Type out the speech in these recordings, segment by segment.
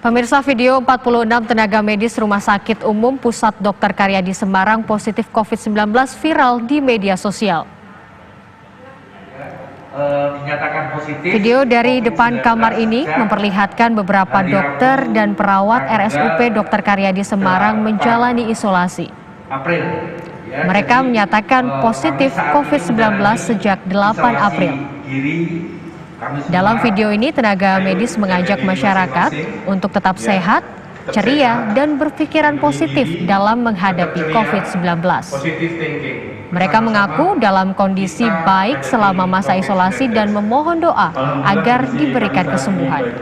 Pemirsa, video 46 tenaga medis Rumah Sakit Umum Pusat Dr. Karyadi Semarang positif COVID-19 viral di media sosial. Video dari depan kamar ini memperlihatkan beberapa dokter dan perawat RSUP Dr. Karyadi Semarang menjalani isolasi. Mereka menyatakan positif COVID-19 sejak 8 April. Dalam video ini, tenaga medis mengajak masyarakat untuk tetap sehat, ceria, dan berpikiran positif dalam menghadapi COVID-19. Mereka mengaku dalam kondisi baik selama masa isolasi dan memohon doa agar diberikan kesembuhan.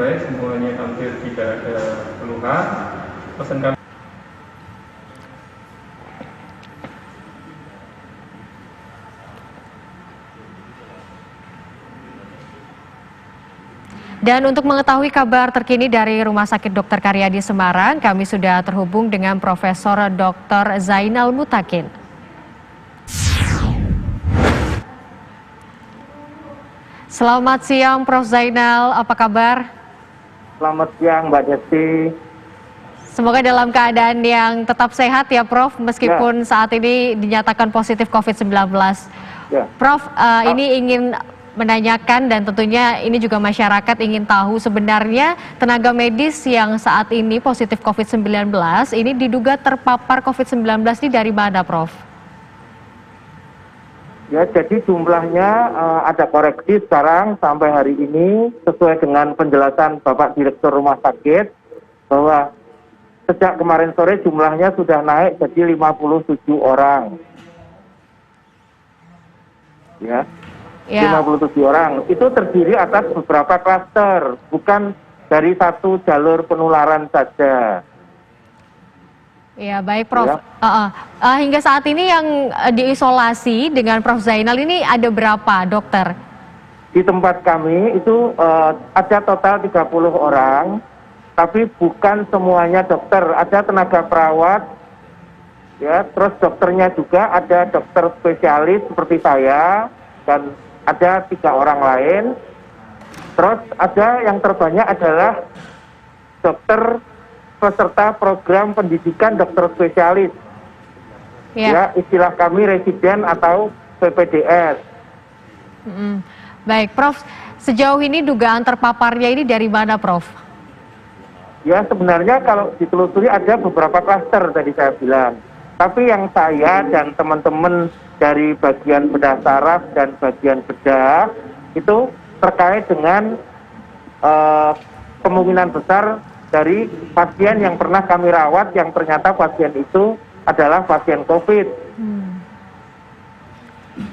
Dan untuk mengetahui kabar terkini dari Rumah Sakit Dr. Karyadi Semarang, kami sudah terhubung dengan Profesor Dr. Zainal Mutakin. Selamat siang Prof. Zainal, apa kabar? Selamat siang Mbak Desi. Semoga dalam keadaan yang tetap sehat ya Prof, meskipun saat ini dinyatakan positif COVID-19. Prof, ini ingin menanyakan dan tentunya ini juga masyarakat ingin tahu sebenarnya tenaga medis yang saat ini positif COVID-19 ini diduga terpapar COVID-19 ini dari mana, Prof? Ya, jadi jumlahnya ada koreksi sekarang sampai hari ini sesuai dengan penjelasan Bapak Direktur Rumah Sakit bahwa sejak kemarin sore jumlahnya sudah naik jadi 57 orang. Ya. 57 orang, itu terdiri atas beberapa klaster, bukan dari satu jalur penularan saja. Ya, baik Prof. Ya. Hingga saat ini yang diisolasi dengan Prof. Zainal ini ada berapa dokter? Di tempat kami itu ada total 30 orang, tapi bukan semuanya dokter, ada tenaga perawat, ya, terus dokternya juga ada dokter spesialis seperti saya, dan ada 3 orang lain, terus ada yang terbanyak adalah dokter peserta program pendidikan dokter spesialis, ya istilah kami residen atau PPDS. Baik Prof, sejauh ini dugaan terpaparnya ini dari mana Prof? Ya sebenarnya kalau ditelusuri ada beberapa klaster tadi saya bilang, tapi yang saya dan teman-teman dari bagian bedah saraf dan bagian bedah itu terkait dengan kemungkinan besar dari pasien yang pernah kami rawat yang ternyata pasien itu adalah pasien COVID.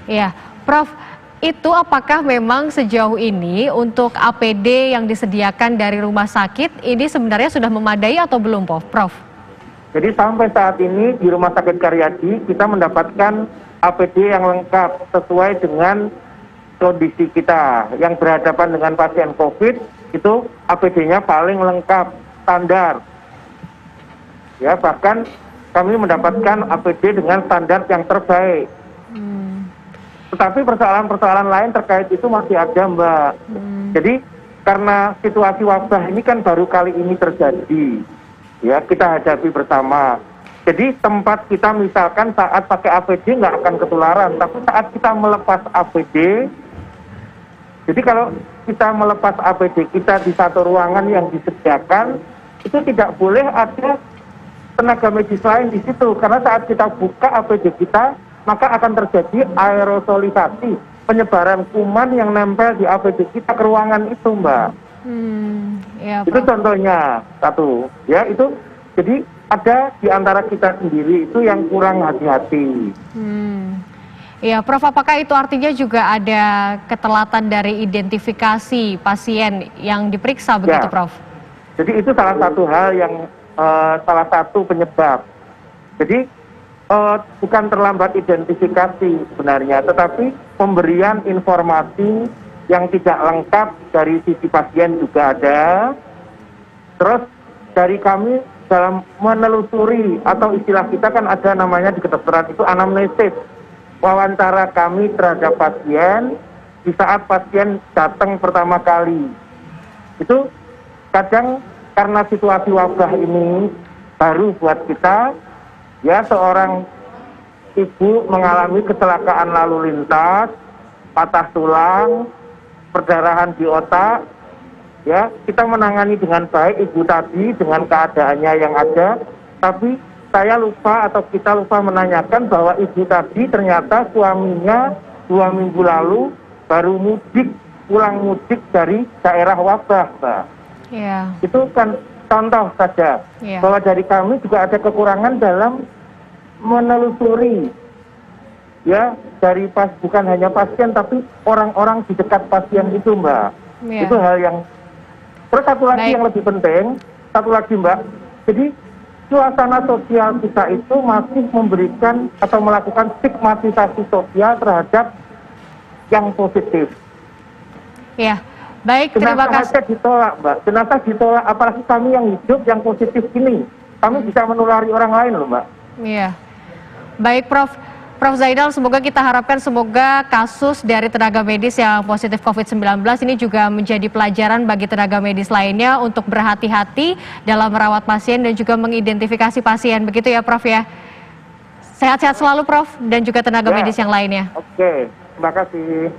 Iya, Prof, itu apakah memang sejauh ini untuk APD yang disediakan dari rumah sakit ini sebenarnya sudah memadai atau belum, Prof? Jadi sampai saat ini di Rumah Sakit Karyadi kita mendapatkan APD yang lengkap sesuai dengan kondisi kita. Yang berhadapan dengan pasien COVID itu APD-nya paling lengkap, standar. Ya, bahkan kami mendapatkan APD dengan standar yang terbaik. Tetapi persoalan-persoalan lain terkait itu masih ada, Mbak. Jadi karena situasi wabah ini kan baru kali ini terjadi. Ya, kita hadapi bersama. Jadi tempat kita misalkan saat pakai APD nggak akan ketularan, tapi saat kita melepas APD, jadi kalau kita melepas APD kita di satu ruangan yang disediakan, itu tidak boleh ada tenaga medis lain di situ, karena saat kita buka APD kita, maka akan terjadi aerosolisasi, penyebaran kuman yang nempel di APD kita ke ruangan itu, Mbak. Ya, itu contohnya satu, ya itu jadi ada di antara kita sendiri itu yang kurang hati-hati. Ya, Prof, apakah itu artinya juga ada ketelatan dari identifikasi pasien yang diperiksa begitu, Prof? Jadi itu salah satu hal yang salah satu penyebab. Jadi bukan terlambat identifikasi sebenarnya, tetapi pemberian informasi yang tidak lengkap dari sisi pasien juga ada. Terus dari kami dalam menelusuri atau istilah kita kan ada namanya di kedokteran itu anamnesis, wawancara kami terhadap pasien di saat pasien datang pertama kali. Itu kadang karena situasi wabah ini baru buat kita, ya seorang ibu mengalami kecelakaan lalu lintas, patah tulang, perdarahan di otak, ya kita menangani dengan baik ibu tadi dengan keadaannya yang ada, tapi saya lupa atau kita lupa menanyakan bahwa ibu tadi ternyata suaminya 2 minggu lalu baru pulang mudik dari daerah wabah, Mbak. Yeah. Itu kan contoh saja, bahwa dari kami juga ada kekurangan dalam menelusuri, ya dari bukan hanya pasien tapi orang-orang di dekat pasien itu, Mbak. Itu hal yang. Terus satu lagi yang lebih penting, Mbak. Jadi suasana sosial kita itu masih memberikan atau melakukan stigmatisasi sosial terhadap yang positif. Ya, baik, terima kasih. Jenazah ditolak, Mbak. Jenazah ditolak, apalagi kami yang hidup yang positif ini. Kami bisa menulari orang lain loh, Mbak. Iya. Baik, Prof Zainal, semoga kita harapkan semoga kasus dari tenaga medis yang positif COVID-19 ini juga menjadi pelajaran bagi tenaga medis lainnya untuk berhati-hati dalam merawat pasien dan juga mengidentifikasi pasien. Begitu ya, Prof ya? Sehat-sehat selalu, Prof, dan juga tenaga medis yang lainnya. Oke, terima kasih.